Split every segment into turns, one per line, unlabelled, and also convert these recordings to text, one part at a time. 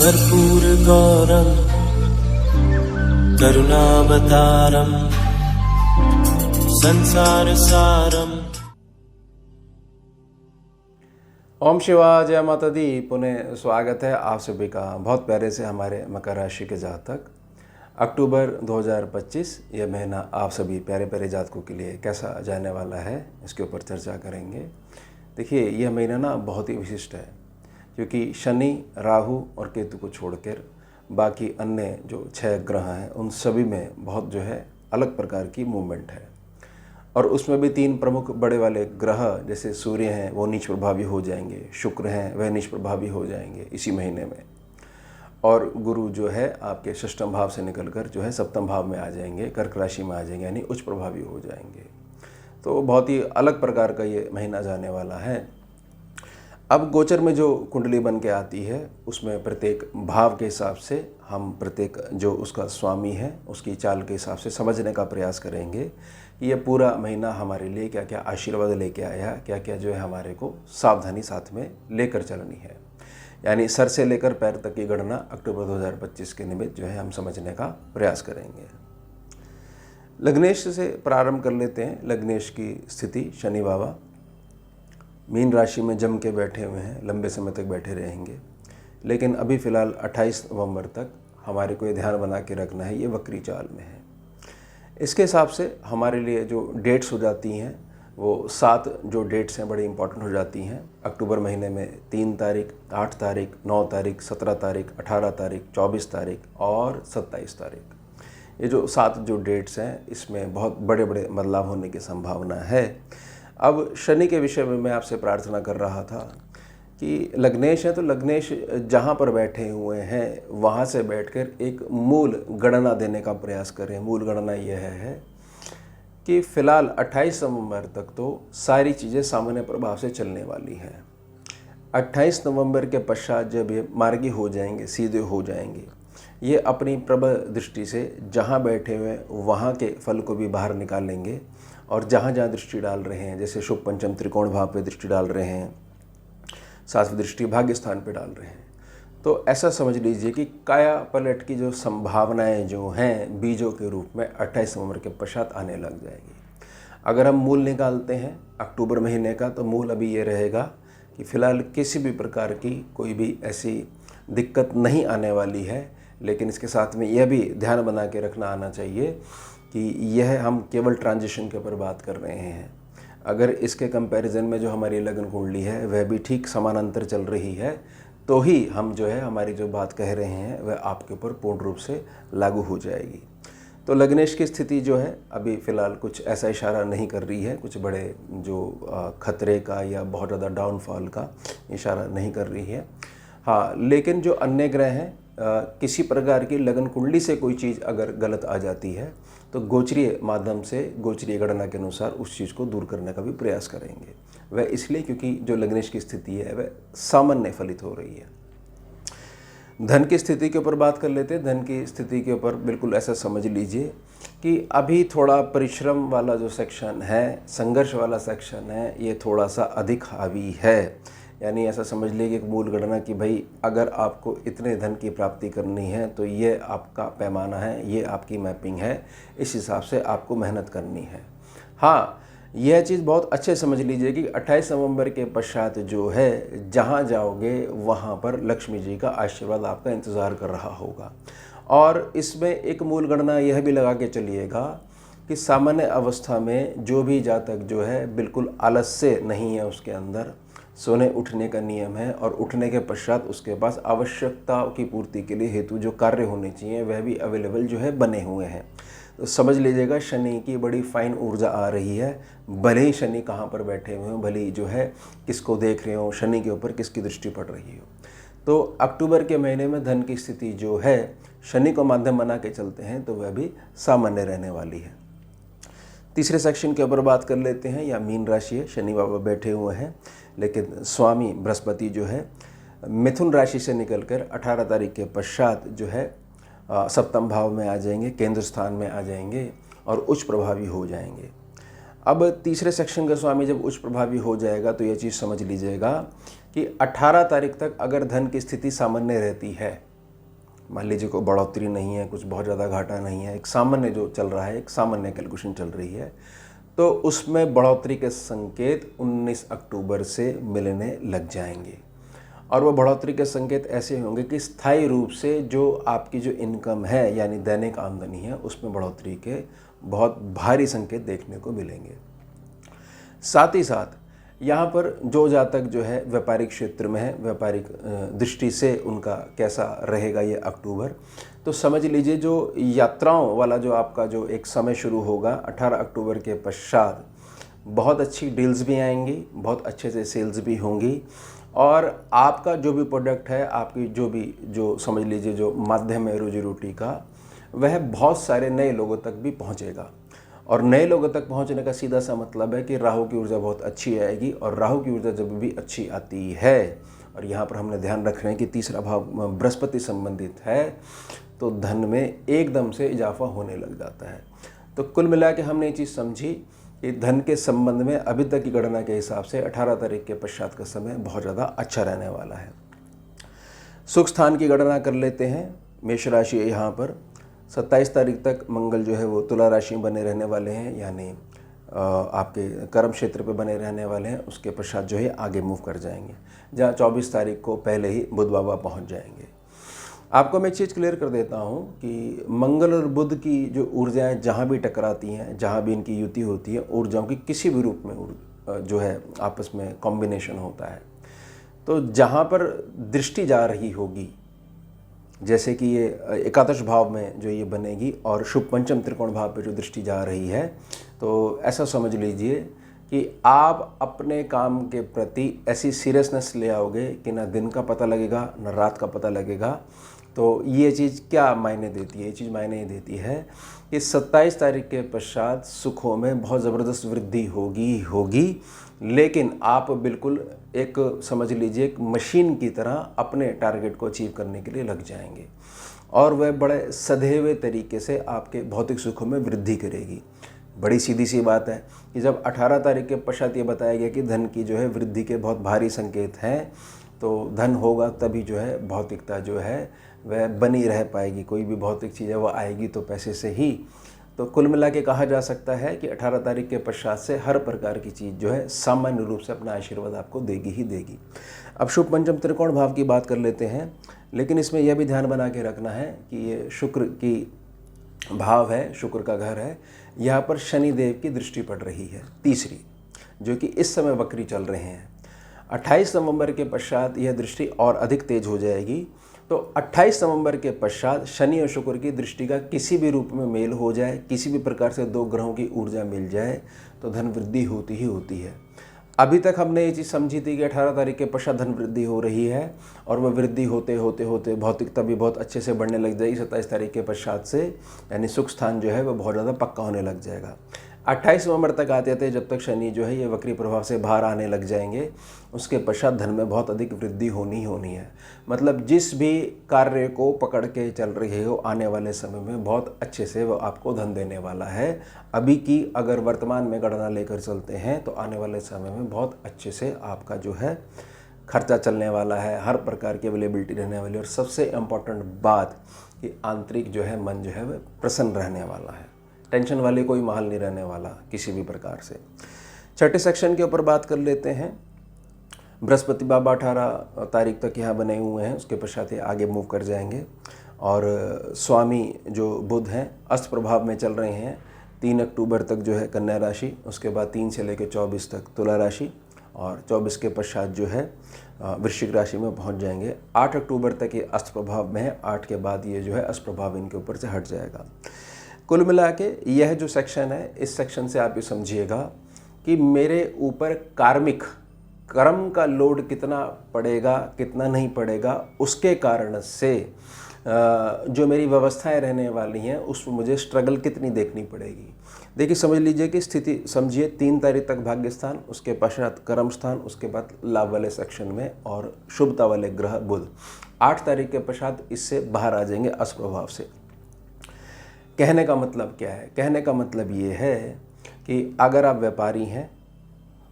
कर्पूरगौरं करुणावतारं संसारसारं।
ओम शिवाय, जय माता दी। पुनः स्वागत है आप सभी का बहुत प्यारे से हमारे मकर राशि के जातक अक्टूबर 2025 यह महीना आप सभी प्यारे प्यारे जातकों के लिए कैसा जाने वाला है, इसके ऊपर चर्चा करेंगे। देखिए, यह महीना ना बहुत ही विशिष्ट है, क्योंकि शनि, राहु और केतु को छोड़कर बाकी अन्य जो 6 ग्रह हैं उन सभी में बहुत जो है अलग प्रकार की मूवमेंट है। और उसमें भी 3 प्रमुख बड़े वाले ग्रह जैसे सूर्य हैं वो नीच प्रभावी हो जाएंगे, शुक्र हैं वह नीच प्रभावी हो जाएंगे इसी महीने में, और गुरु जो है आपके षष्ठम भाव से निकलकर जो है सप्तम भाव में आ जाएंगे, कर्क राशि में आ जाएंगे, यानी उच्च प्रभावी हो जाएंगे। तो बहुत ही अलग प्रकार का ये महीना जाने वाला है। अब गोचर में जो कुंडली बन के आती है उसमें प्रत्येक भाव के हिसाब से हम प्रत्येक जो उसका स्वामी है उसकी चाल के हिसाब से समझने का प्रयास करेंगे कि यह पूरा महीना हमारे लिए क्या क्या आशीर्वाद लेके आया, क्या क्या जो है हमारे को सावधानी साथ में लेकर चलनी है। यानी सर से लेकर पैर तक की गणना अक्टूबर 2025 के निमित्त जो है हम समझने का प्रयास करेंगे। लग्नेश से प्रारंभ कर लेते हैं। लग्नेश की स्थिति शनि बाबा मीन राशि में जम के बैठे हुए हैं, लंबे समय तक बैठे रहेंगे, लेकिन अभी फ़िलहाल 28 नवंबर तक हमारे को ये ध्यान बना के रखना है, ये वक्री चाल में है। इसके हिसाब से हमारे लिए जो डेट्स हो जाती हैं वो 7 जो डेट्स हैं बड़ी इंपॉर्टेंट हो जाती हैं। अक्टूबर महीने में 3 तारीख, 8 तारीख, 9 तारीख, 17 तारीख, 18 तारीख, 24 तारीख और 27 तारीख। ये जो 7 जो डेट्स हैं इसमें बहुत बड़े बड़े बदलाव होने की संभावना है। अब शनि के विषय में मैं आपसे प्रार्थना कर रहा था कि लग्नेश है तो लग्नेश जहाँ पर बैठे हुए हैं वहाँ से बैठकर एक मूल गणना देने का प्रयास करें। मूल गणना यह है कि फ़िलहाल 28 नवंबर तक तो सारी चीज़ें सामान्य प्रभाव से चलने वाली हैं। 28 नवंबर के पश्चात जब ये मार्गी हो जाएंगे, सीधे हो जाएंगे, ये अपनी प्रबल दृष्टि से जहाँ बैठे हुए वहाँ के फल को भी बाहर निकालेंगे और जहाँ जहाँ दृष्टि डाल रहे हैं, जैसे शुभ पंचम त्रिकोण भाव पे दृष्टि डाल रहे हैं, 7वीं दृष्टि भाग्य स्थान पे डाल रहे हैं, तो ऐसा समझ लीजिए कि काया पलट की जो संभावनाएं जो हैं बीजों के रूप में 28 नवंबर के पश्चात आने लग जाएगी। अगर हम मूल निकालते हैं अक्टूबर महीने का, तो मूल अभी ये रहेगा कि फ़िलहाल किसी भी प्रकार की कोई भी ऐसी दिक्कत नहीं आने वाली है, लेकिन इसके साथ में यह भी ध्यान बना के रखना आना चाहिए कि यह हम केवल ट्रांजिशन के ऊपर बात कर रहे हैं। अगर इसके कंपैरिजन में जो हमारी लग्न कुंडली है वह भी ठीक समानांतर चल रही है, तो ही हम जो है हमारी जो बात कह रहे हैं वह आपके ऊपर पूर्ण रूप से लागू हो जाएगी। तो लग्नेश की स्थिति जो है अभी फ़िलहाल कुछ ऐसा इशारा नहीं कर रही है, कुछ बड़े जो खतरे का या बहुत ज़्यादा डाउनफॉल का इशारा नहीं कर रही है। हाँ, लेकिन जो अन्य ग्रह हैं किसी प्रकार की लगन कुंडली से कोई चीज़ अगर गलत आ जाती है तो गोचरीय माध्यम से, गोचरीय गणना के अनुसार उस चीज़ को दूर करने का भी प्रयास करेंगे। वह इसलिए क्योंकि जो लग्नेश की स्थिति है वह सामान्य फलित हो रही है। धन की स्थिति के ऊपर बात कर लेते हैं। धन की स्थिति के ऊपर बिल्कुल ऐसा समझ लीजिए कि अभी थोड़ा परिश्रम वाला जो सेक्शन है, संघर्ष वाला सेक्शन है, ये थोड़ा सा अधिक हावी है। यानी ऐसा समझ लीजिए एक मूल गणना कि भाई अगर आपको इतने धन की प्राप्ति करनी है तो ये आपका पैमाना है, ये आपकी मैपिंग है, इस हिसाब से आपको मेहनत करनी है। हाँ, यह चीज़ बहुत अच्छे समझ लीजिए कि 28 नवंबर के पश्चात जो है जहाँ जाओगे वहाँ पर लक्ष्मी जी का आशीर्वाद आपका इंतज़ार कर रहा होगा। और इसमें एक मूल गणना यह भी लगा के चलिएगा कि सामान्य अवस्था में जो भी जातक जो है बिल्कुल आलस्य नहीं है, उसके अंदर सोने उठने का नियम है, और उठने के पश्चात उसके पास आवश्यकताओं की पूर्ति के लिए हेतु जो कार्य होने चाहिए वह भी अवेलेबल जो है बने हुए हैं। तो समझ लीजिएगा शनि की बड़ी फाइन ऊर्जा आ रही है। भले ही शनि कहाँ पर बैठे हुए हों, भले ही जो है किसको देख रहे हो, शनि के ऊपर किसकी दृष्टि पड़ रही हो। तो अक्टूबर के महीने में धन की स्थिति जो है शनि को माध्यम बना के चलते हैं तो वह भी सामान्य रहने वाली है। तीसरे सेक्शन के ऊपर बात कर लेते हैं। या मीन राशि है, शनि बाबा बैठे हुए हैं, लेकिन स्वामी बृहस्पति जो है मिथुन राशि से निकलकर 18 तारीख के पश्चात जो है सप्तम भाव में आ जाएंगे, केंद्र स्थान में आ जाएंगे और उच्च प्रभावी हो जाएंगे। अब तीसरे सेक्शन का स्वामी जब उच्च प्रभावी हो जाएगा तो ये चीज़ समझ लीजिएगा कि 18 तारीख तक अगर धन की स्थिति सामान्य रहती है मान लीजिए कोई बढ़ोतरी नहीं है, कुछ बहुत ज़्यादा घाटा नहीं है, एक सामान्य जो चल रहा है, एक सामान्य कैलकुलेशन चल रही है, तो उसमें बढ़ोतरी के संकेत 19 अक्टूबर से मिलने लग जाएंगे। और वो बढ़ोतरी के संकेत ऐसे होंगे कि स्थायी रूप से जो आपकी जो इनकम है यानी दैनिक आमदनी है, उसमें बढ़ोतरी के बहुत भारी संकेत देखने को मिलेंगे। साथ ही साथ यहाँ पर जो जातक जो है व्यापारिक क्षेत्र में है, व्यापारिक दृष्टि से उनका कैसा रहेगा ये अक्टूबर, तो समझ लीजिए जो यात्राओं वाला जो आपका जो एक समय शुरू होगा 18 अक्टूबर के पश्चात, बहुत अच्छी डील्स भी आएंगी, बहुत अच्छे से सेल्स भी होंगी, और आपका जो भी प्रोडक्ट है, आपकी जो समझ लीजिए जो माध्यम है रोजी रोटी का, वह बहुत सारे नए लोगों तक भी पहुँचेगा। और नए लोगों तक पहुंचने का सीधा सा मतलब है कि राहु की ऊर्जा बहुत अच्छी आएगी, और राहु की ऊर्जा जब भी अच्छी आती है, और यहाँ पर हमने ध्यान रख रहे हैं कि तीसरा भाव बृहस्पति संबंधित है, तो धन में एकदम से इजाफा होने लग जाता है। तो कुल मिला के हमने ये चीज़ समझी कि धन के संबंध में अभी तक की गणना के हिसाब से 18 तारीख के पश्चात का समय बहुत ज़्यादा अच्छा रहने वाला है। सुख स्थान की गणना कर लेते हैं। मेष राशि है, यहाँ पर 27 तारीख तक मंगल जो है वो तुला राशि में बने रहने वाले हैं, यानी आपके कर्म क्षेत्र पे बने रहने वाले हैं। उसके पश्चात जो है आगे मूव कर जाएंगे, जहाँ 24 तारीख को पहले ही बुध बाबा पहुँच जाएंगे। आपको मैं एक चीज़ क्लियर कर देता हूँ कि मंगल और बुध की जो ऊर्जाएं जहाँ भी टकराती हैं, जहाँ भी इनकी युति होती है, ऊर्जाओं की किसी भी रूप में जो है आपस में कॉम्बिनेशन होता है, तो जहाँ पर दृष्टि जा रही होगी, जैसे कि ये एकादश भाव में जो ये बनेगी और शुभ पंचम त्रिकोण भाव पे जो दृष्टि जा रही है, तो ऐसा समझ लीजिए कि आप अपने काम के प्रति ऐसी सीरियसनेस ले आओगे कि ना दिन का पता लगेगा ना रात का पता लगेगा। तो ये चीज़ क्या मायने देती है? ये चीज़ मायने ये देती है कि 27 तारीख के पश्चात सुखों में बहुत ज़बरदस्त वृद्धि होगी, लेकिन आप बिल्कुल एक समझ लीजिए एक मशीन की तरह अपने टारगेट को अचीव करने के लिए लग जाएंगे, और वह बड़े सधे हुए तरीके से आपके भौतिक सुखों में वृद्धि करेगी। बड़ी सीधी सी बात है कि जब 18 तारीख के पश्चात ये बताया गया कि धन की जो है वृद्धि के बहुत भारी संकेत हैं, तो धन होगा तभी जो है भौतिकता जो है वह बनी रह पाएगी। कोई भी भौतिक चीज़ है वो आएगी तो पैसे से ही। तो कुल मिला के कहा जा सकता है कि 18 तारीख के पश्चात से हर प्रकार की चीज़ जो है सामान्य रूप से अपना आशीर्वाद आपको देगी ही देगी। अब शुभ पंचम त्रिकोण भाव की बात कर लेते हैं, लेकिन इसमें यह भी ध्यान बना के रखना है कि ये शुक्र की भाव है, शुक्र का घर है। यहाँ पर शनि देव की दृष्टि पड़ रही है, तीसरी, जो कि इस समय वक्री चल रहे हैं। 28 नवंबर के पश्चात यह दृष्टि और अधिक तेज हो जाएगी। तो 28 नवंबर के पश्चात शनि और शुक्र की दृष्टि का किसी भी रूप में मेल हो जाए, किसी भी प्रकार से दो ग्रहों की ऊर्जा मिल जाए, तो धन वृद्धि होती ही होती है। अभी तक हमने ये चीज़ समझी थी कि 18 तारीख के पश्चात धन वृद्धि हो रही है, और वह वृद्धि होते होते भौतिकता भी बहुत अच्छे से बढ़ने लग जाएगी 27 तारीख के पश्चात से, यानी सुख स्थान जो है वह बहुत ज़्यादा पक्का होने लग जाएगा। 28 नवंबर तक आते थे जब तक शनि जो है ये वक्री प्रभाव से बाहर आने लग जाएंगे, उसके पश्चात धन में बहुत अधिक वृद्धि होनी है। मतलब जिस भी कार्य को पकड़ के चल रहे हो, आने वाले समय में बहुत अच्छे से वो आपको धन देने वाला है। अभी की अगर वर्तमान में गणना लेकर चलते हैं तो आने वाले समय में बहुत अच्छे से आपका जो है खर्चा चलने वाला है, हर प्रकार की अवेलेबिलिटी रहने वाली है, और सबसे इम्पॉर्टेंट बात कि आंतरिक जो है मन जो है वह प्रसन्न रहने वाला है। टेंशन वाले कोई माहौल नहीं रहने वाला किसी भी प्रकार से। छठे सेक्शन के ऊपर बात कर लेते हैं। बृहस्पति बाबा 18 तारीख तक यहाँ बने हुए हैं, उसके पश्चात ये आगे मूव कर जाएंगे, और स्वामी जो बुध हैं अस्त प्रभाव में चल रहे हैं। 3 अक्टूबर तक जो है कन्या राशि, उसके बाद 3 से लेकर 24 तक तुला राशि, और 24 के पश्चात जो है वृश्चिक राशि में पहुँच जाएंगे। 8 अक्टूबर तक ये अस्त प्रभाव में है, 8 के बाद ये जो है अस्त प्रभाव इनके ऊपर से हट जाएगा। कुल मिला के यह जो सेक्शन है, इस सेक्शन से आप ये समझिएगा कि मेरे ऊपर कार्मिक कर्म का लोड कितना पड़ेगा कितना नहीं पड़ेगा, उसके कारण से जो मेरी व्यवस्थाएं रहने वाली हैं उसमें मुझे स्ट्रगल कितनी देखनी पड़ेगी। देखिए समझ लीजिए कि स्थिति समझिए, 3 तारीख तक भाग्य स्थान, उसके पश्चात कर्म स्थान, उसके बाद लाभ वाले सेक्शन में और शुभता वाले ग्रह बुध 8 तारीख के पश्चात इससे बाहर आ जाएंगे अस्त प्रभाव से। कहने का मतलब क्या है? कहने का मतलब ये है कि अगर आप व्यापारी हैं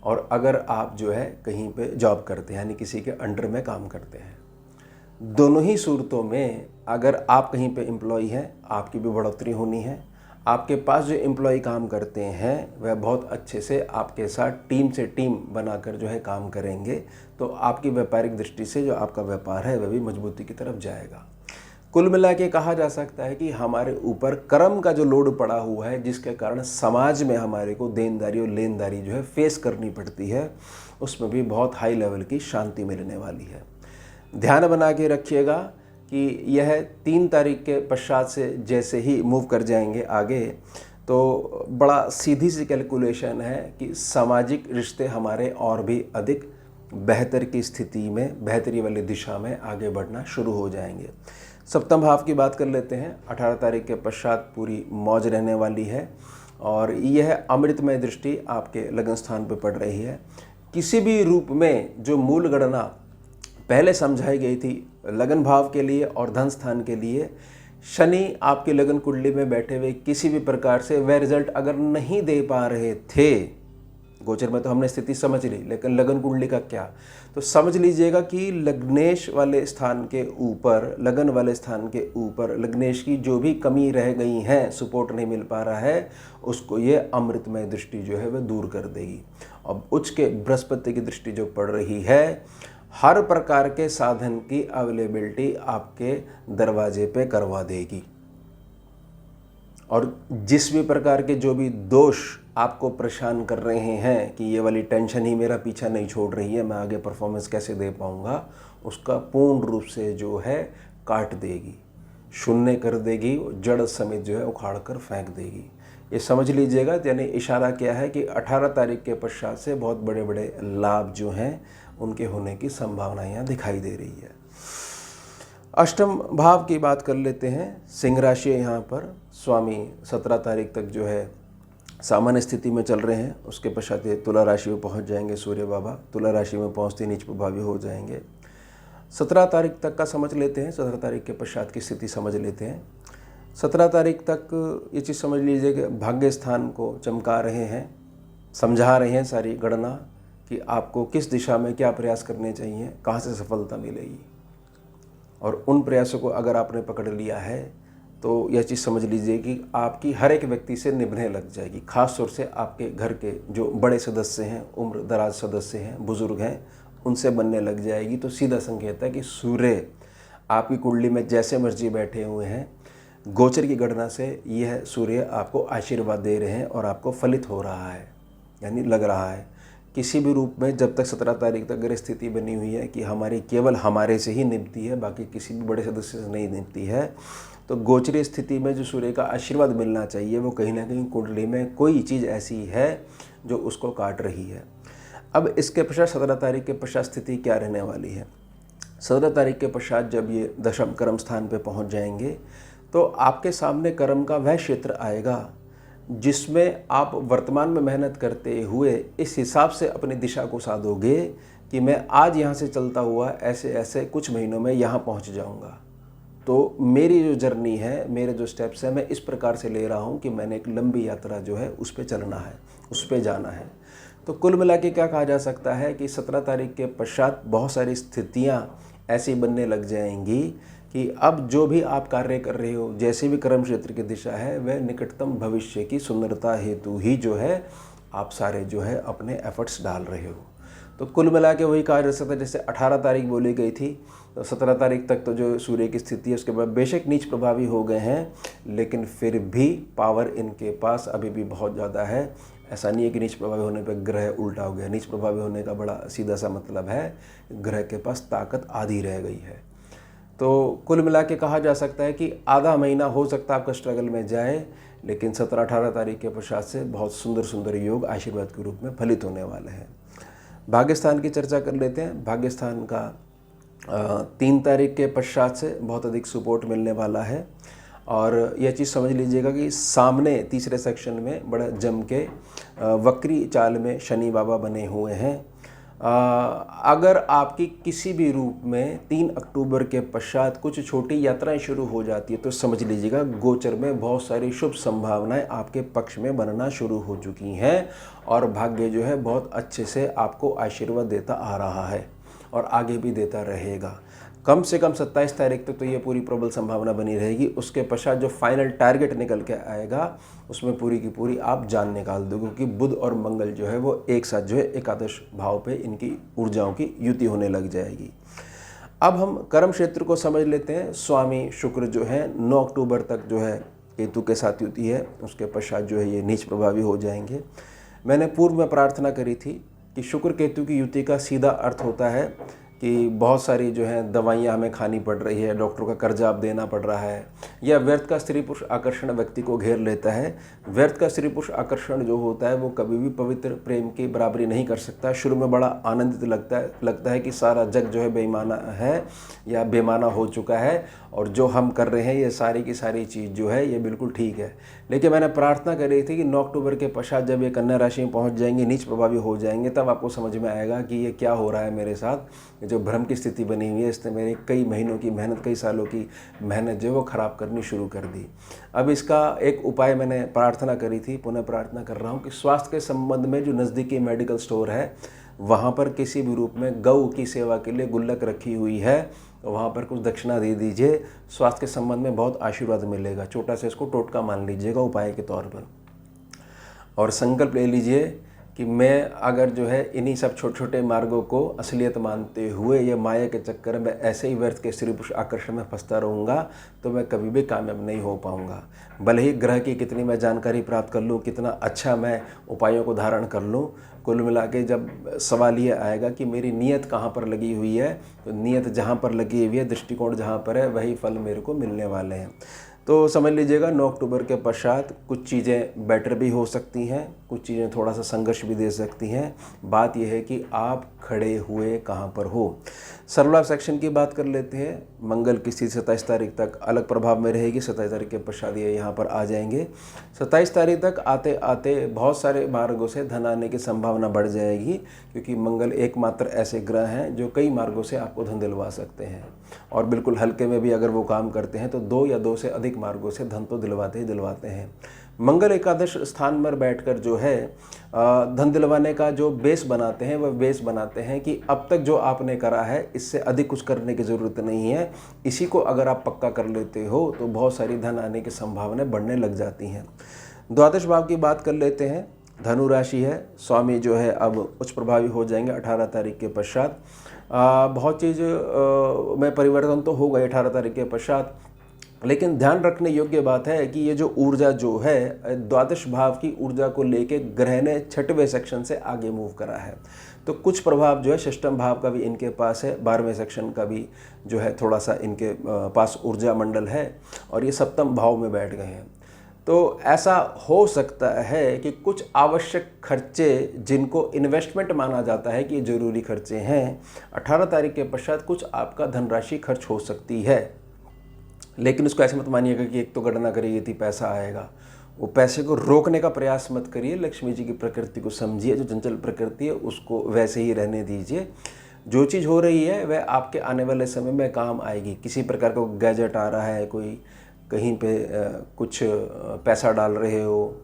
और अगर आप जो है कहीं पे जॉब करते हैं, यानी किसी के अंडर में काम करते हैं, दोनों ही सूरतों में अगर आप कहीं पे एम्प्लॉई हैं, आपकी भी बढ़ोतरी होनी है। आपके पास जो एम्प्लॉई काम करते हैं वह बहुत अच्छे से आपके साथ टीम से टीम बनाकर जो है काम करेंगे, तो आपकी व्यापारिक दृष्टि से जो आपका व्यापार है वह भी मजबूती की तरफ जाएगा। कुल मिला के कहा जा सकता है कि हमारे ऊपर कर्म का जो लोड पड़ा हुआ है, जिसके कारण समाज में हमारे को देनदारी और लेनदारी जो है फेस करनी पड़ती है, उसमें भी बहुत हाई लेवल की शांति मिलने वाली है। ध्यान बना के रखिएगा कि यह 3 तारीख के पश्चात से जैसे ही मूव कर जाएंगे आगे, तो बड़ा सीधी सी कैलकुलेशन है कि सामाजिक रिश्ते हमारे और भी अधिक बेहतर की स्थिति में, बेहतरी वाली दिशा में आगे बढ़ना शुरू हो जाएंगे। सप्तम भाव की बात कर लेते हैं। 18 तारीख के पश्चात पूरी मौज रहने वाली है और यह अमृतमय दृष्टि आपके लगन स्थान पर पड़ रही है। किसी भी रूप में जो मूल गणना पहले समझाई गई थी लगन भाव के लिए और धन स्थान के लिए, शनि आपके लगन कुंडली में बैठे हुए किसी भी प्रकार से वह रिजल्ट अगर नहीं दे पा रहे थे, गोचर में तो हमने स्थिति समझ ली, लेकिन लगन कुंडली का क्या, तो समझ लीजिएगा कि लग्नेश वाले स्थान के ऊपर, लगन वाले स्थान के ऊपर लग्नेश की जो भी कमी रह गई हैं, सपोर्ट नहीं मिल पा रहा है, उसको ये अमृतमय दृष्टि जो है वह दूर कर देगी। अब उच्च के बृहस्पति की दृष्टि जो पड़ रही है, हर प्रकार के साधन की अवेलेबिलिटी आपके दरवाजे पे करवा देगी और जिस भी प्रकार के जो भी दोष आपको परेशान कर रहे हैं कि ये वाली टेंशन ही मेरा पीछा नहीं छोड़ रही है, मैं आगे परफॉर्मेंस कैसे दे पाऊंगा, उसका पूर्ण रूप से जो है काट देगी, शून्य कर देगी, जड़ समेत जो है उखाड़ कर फेंक देगी। ये समझ लीजिएगा। यानी इशारा क्या है कि 18 तारीख के पश्चात से बहुत बड़े बड़े लाभ जो हैं उनके होने की संभावना यहाँ दिखाई दे रही है। अष्टम भाव की बात कर लेते हैं। सिंह राशि यहाँ पर स्वामी 17 तारीख तक जो है सामान्य स्थिति में चल रहे हैं, उसके पश्चात ये तुला राशि में पहुँच जाएंगे। सूर्य बाबा तुला राशि में पहुँचते नीच प्रभावी हो जाएंगे। 17 तारीख तक का समझ लेते हैं, 17 तारीख के पश्चात की स्थिति समझ लेते हैं। 17 तारीख तक ये चीज़ समझ लीजिए कि भाग्य स्थान को चमका रहे हैं, समझा रहे हैं सारी गणना कि आपको किस दिशा में क्या प्रयास करने चाहिए, कहाँ से सफलता मिलेगी, और उन प्रयासों को अगर आपने पकड़ लिया है तो यह चीज़ समझ लीजिए कि आपकी हर एक व्यक्ति से निभने लग जाएगी। खास तौर से आपके घर के जो बड़े सदस्य हैं, उम्र दराज सदस्य हैं, बुजुर्ग हैं, उनसे बनने लग जाएगी। तो सीधा संकेत है कि सूर्य आपकी कुंडली में जैसे मर्जी बैठे हुए हैं, गोचर की गणना से यह सूर्य आपको आशीर्वाद दे रहे हैं और आपको फलित हो रहा है, यानी लग रहा है किसी भी रूप में। जब तक 17 तारीख तक अगर स्थिति बनी हुई है कि हमारी केवल हमारे से ही निभती है, बाकी किसी भी बड़े सदस्य से नहीं निभती है, तो गोचरीय स्थिति में जो सूर्य का आशीर्वाद मिलना चाहिए वो कहीं ना कहीं कुंडली में कोई चीज़ ऐसी है जो उसको काट रही है। अब इसके पश्चात 17 तारीख के पश्चात स्थिति क्या रहने वाली है। 17 तारीख के पश्चात जब ये दशम कर्म स्थान पर पहुँच जाएंगे तो आपके सामने कर्म का वह क्षेत्र आएगा जिसमें आप वर्तमान में मेहनत करते हुए इस हिसाब से अपनी दिशा को साधोगे कि मैं आज यहाँ से चलता हुआ ऐसे ऐसे कुछ महीनों में यहाँ पहुँच जाऊँगा। तो मेरी जो जर्नी है, मेरे जो स्टेप्स हैं, मैं इस प्रकार से ले रहा हूँ कि मैंने एक लंबी यात्रा जो है उस पर चलना है, उस पर जाना है। तो कुल मिला के क्या कहा जा सकता है कि 17 तारीख के पश्चात बहुत सारी स्थितियाँ ऐसी बनने लग जाएंगी कि अब जो भी आप कार्य कर रहे हो, जैसे भी कर्म क्षेत्र की दिशा है, वह निकटतम भविष्य की सुंदरता हेतु ही जो है आप सारे जो है अपने एफर्ट्स डाल रहे हो। तो कुल मिला के वही कहा जा सकता है जैसे 18 तारीख बोली गई थी, तो 17 तारीख तक तो जो सूर्य की स्थिति है उसके बाद बेशक नीच प्रभावी हो गए हैं, लेकिन फिर भी पावर इनके पास अभी भी बहुत ज़्यादा है। ऐसा नहीं है कि नीच प्रभावी होने पर ग्रह उल्टा हो गया। नीच प्रभावी होने का बड़ा सीधा सा मतलब है ग्रह के पास ताकत आधी रह गई है। तो कुल मिला के कहा जा सकता है कि आधा महीना हो सकता है आपका स्ट्रगल में जाए, लेकिन 17-18 तारीख के पश्चात से बहुत सुंदर सुंदर योग आशीर्वाद के रूप में फलित होने वाले हैं। भाग्यस्थान की चर्चा कर लेते हैं। भाग्यस्थान का 3 तारीख के पश्चात से बहुत अधिक सपोर्ट मिलने वाला है और यह चीज़ समझ लीजिएगा कि सामने तीसरे सेक्शन में बड़ा जम के वक्री चाल में शनि बाबा बने हुए हैं। अगर आपकी किसी भी रूप में 3 अक्टूबर के पश्चात कुछ छोटी यात्राएं शुरू हो जाती है तो समझ लीजिएगा गोचर में बहुत सारी शुभ संभावनाएं आपके पक्ष में बनना शुरू हो चुकी हैं और भाग्य जो है बहुत अच्छे से आपको आशीर्वाद देता आ रहा है और आगे भी देता रहेगा। कम से कम 27 तारीख तक तो ये पूरी प्रबल संभावना बनी रहेगी। उसके पश्चात जो फाइनल टारगेट निकल के आएगा उसमें पूरी की पूरी आप जान निकाल दो, क्योंकि बुध और मंगल जो है वो एक साथ जो है एकादश भाव पे इनकी ऊर्जाओं की युति होने लग जाएगी। अब हम कर्म क्षेत्र को समझ लेते हैं। स्वामी शुक्र जो है 9 अक्टूबर तक जो है केतु के साथ युति है, उसके पश्चात जो है ये नीच प्रभावी हो जाएंगे। मैंने पूर्व में प्रार्थना करी थी कि शुक्र केतु की युति का सीधा अर्थ होता है कि बहुत सारी जो है दवाइयाँ हमें खानी पड़ रही है, डॉक्टरों का कर्जा आप देना पड़ रहा है, या व्यर्थ का स्त्री पुरुष आकर्षण व्यक्ति को घेर लेता है। व्यर्थ का स्त्री पुरुष आकर्षण जो होता है वो कभी भी पवित्र प्रेम की बराबरी नहीं कर सकता। शुरू में बड़ा आनंदित लगता है कि सारा जग जो है बेईमाना है या बेमाना हो चुका है और जो हम कर रहे हैं ये सारी की सारी चीज़ जो है ये बिल्कुल ठीक है। लेकिन मैंने प्रार्थना करी थी कि 9 अक्टूबर के पश्चात जब ये कन्या राशि में पहुँच जाएंगे, नीच प्रभावी हो जाएंगे, तब आपको समझ में आएगा कि ये क्या हो रहा है मेरे साथ। जो भ्रम की स्थिति बनी हुई है इसने मेरे कई महीनों की मेहनत, कई सालों की मेहनत जो है वो ख़राब करनी शुरू कर दी। अब इसका एक उपाय मैंने प्रार्थना करी थी, पुनः प्रार्थना कर रहा हूँ कि स्वास्थ्य के संबंध में जो नज़दीकी मेडिकल स्टोर है वहाँ पर किसी भी रूप में गऊ की सेवा के लिए गुल्लक रखी हुई है तो वहाँ पर कुछ दक्षिणा दे दीजिए। स्वास्थ्य के संबंध में बहुत आशीर्वाद मिलेगा। छोटा सा इसको टोटका मान लीजिएगा उपाय के तौर पर, और संकल्प ले लीजिए कि मैं अगर जो है इन्हीं सब छोटे छोटे मार्गों को असलियत मानते हुए ये माया के चक्कर में ऐसे ही व्यर्थ के स्त्री पुरुष आकर्षण में फंसता रहूँगा तो मैं कभी भी कामयाब नहीं हो पाऊँगा। भले ही ग्रह की कितनी मैं जानकारी प्राप्त कर लूँ, कितना अच्छा मैं उपायों को धारण कर लूँ, कुल मिला के जब सवाल ये आएगा कि मेरी नीयत कहाँ पर लगी हुई है, तो नीयत जहाँ पर लगी हुई है, दृष्टिकोण जहाँ पर है, वही फल मेरे को मिलने वाले हैं। तो समझ लीजिएगा 9 अक्टूबर के पश्चात कुछ चीज़ें बेटर भी हो सकती हैं, कुछ चीज़ें थोड़ा सा संघर्ष भी दे सकती हैं। बात यह है कि आप खड़े हुए कहाँ पर हो। सर्वलाभ सेक्शन की बात कर लेते हैं। मंगल की स्थिति 27 तारीख तक अलग प्रभाव में रहेगी। 27 तारीख के पश्चात ये यहाँ पर आ जाएंगे। 27 तारीख तक आते आते बहुत सारे मार्गों से धन आने की संभावना बढ़ जाएगी, क्योंकि मंगल एकमात्र ऐसे ग्रह हैं जो कई मार्गों से आपको धन दिलवा सकते हैं, और बिल्कुल हल्के में भी अगर वो काम करते हैं तो 2 या 2 से अधिक मार्गों से धन तो दिलवाते ही दिलवाते हैं। मंगल एकादश स्थान पर बैठकर जो है धन दिलवाने का जो बेस बनाते हैं, वह बेस बनाते हैं कि अब तक जो आपने करा है इससे अधिक कुछ करने की ज़रूरत नहीं है। इसी को अगर आप पक्का कर लेते हो तो बहुत सारी धन आने की संभावनाएं बढ़ने लग जाती हैं। द्वादश भाव की बात कर लेते हैं। धनु राशि है, स्वामी जो है अब उच्च प्रभावी हो जाएंगे 18 तारीख के पश्चात। बहुत चीज़ में परिवर्तन तो हो गए 18 तारीख के पश्चात, लेकिन ध्यान रखने योग्य बात है कि ये जो ऊर्जा जो है द्वादश भाव की ऊर्जा को लेके ग्रह ने 6वें सेक्शन से आगे मूव करा है। तो कुछ प्रभाव जो है 6म भाव का भी इनके पास है, 12वें सेक्शन का भी जो है थोड़ा सा इनके पास ऊर्जा मंडल है, और ये 7म भाव में बैठ गए हैं। तो ऐसा हो सकता है कि कुछ आवश्यक खर्चे जिनको इन्वेस्टमेंट माना जाता है कि ज़रूरी खर्चे हैं, 18 तारीख के पश्चात कुछ आपका धनराशि खर्च हो सकती है। लेकिन उसको ऐसे मत मानिएगा कि एक तो गणना करिए थी पैसा आएगा, वो पैसे को रोकने का प्रयास मत करिए। लक्ष्मी जी की प्रकृति को समझिए, जो चंचल प्रकृति है उसको वैसे ही रहने दीजिए। जो चीज़ हो रही है वह आपके आने वाले समय में काम आएगी। किसी प्रकार का गैजेट आ रहा है, कोई कहीं पे कुछ पैसा डाल रहे हो,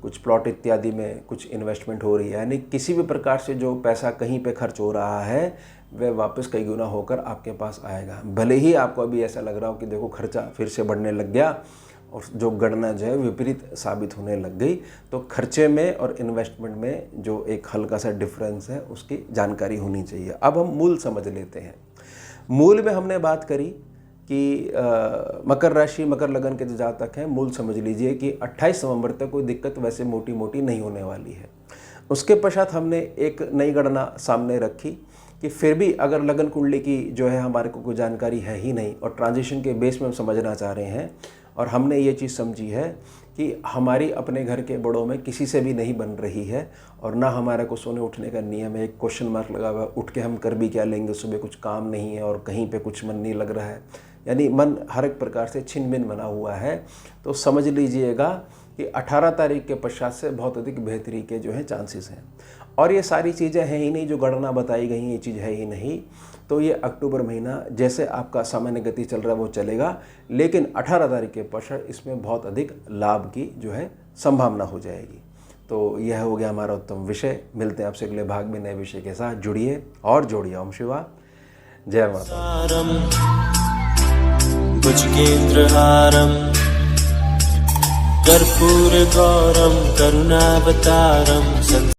कुछ प्लॉट इत्यादि में कुछ इन्वेस्टमेंट हो रही है, यानी किसी भी प्रकार से जो पैसा कहीं पे खर्च हो रहा है वह वापस कई गुना होकर आपके पास आएगा। भले ही आपको अभी ऐसा लग रहा हो कि देखो खर्चा फिर से बढ़ने लग गया और जो गणना जो है विपरीत साबित होने लग गई, तो खर्चे में और इन्वेस्टमेंट में जो एक हल्का सा डिफरेंस है उसकी जानकारी होनी चाहिए। अब हम मूल समझ लेते हैं। मूल में हमने बात करी कि मकर राशि मकर लगन के जो जातक हैं, मूल समझ लीजिए कि 28 नवंबर तक कोई दिक्कत वैसे मोटी मोटी नहीं होने वाली है। उसके पश्चात हमने एक नई गणना सामने रखी कि फिर भी अगर लगन कुंडली की जो है हमारे को कोई जानकारी है ही नहीं और ट्रांजिशन के बेस में हम समझना चाह रहे हैं, और हमने ये चीज़ समझी है कि हमारी अपने घर के बड़ों में किसी से भी नहीं बन रही है, और ना हमारा को सोने उठने का नियम है। एक क्वेश्चन मार्क लगा हुआ, उठ के हम कर भी क्या लेंगे, सुबह कुछ काम नहीं है और कहीं पे कुछ मन नहीं लग रहा है, यानी मन हर एक प्रकार से छिन भिन बना हुआ है। तो समझ लीजिएगा कि 18 तारीख के पश्चात से बहुत अधिक बेहतरी के जो है चांसेस हैं। और ये सारी चीज़ें हैं ही नहीं, जो गणना बताई गई हैं ये चीज़ है ही नहीं। तो ये अक्टूबर महीना जैसे आपका सामान्य गति चल रहा है वो चलेगा, लेकिन 18 तारीख के पश्चात इसमें बहुत अधिक लाभ की जो है संभावना हो जाएगी। तो यह हो गया हमारा उत्तम विषय। मिलते हैं आपसे अगले भाग में नए विषय के साथ। जुड़िए और जोड़िए। ओम शिवा। जय माता।
भुजगेन्द्रहारम् कर्पूरगौरं करुणावतारं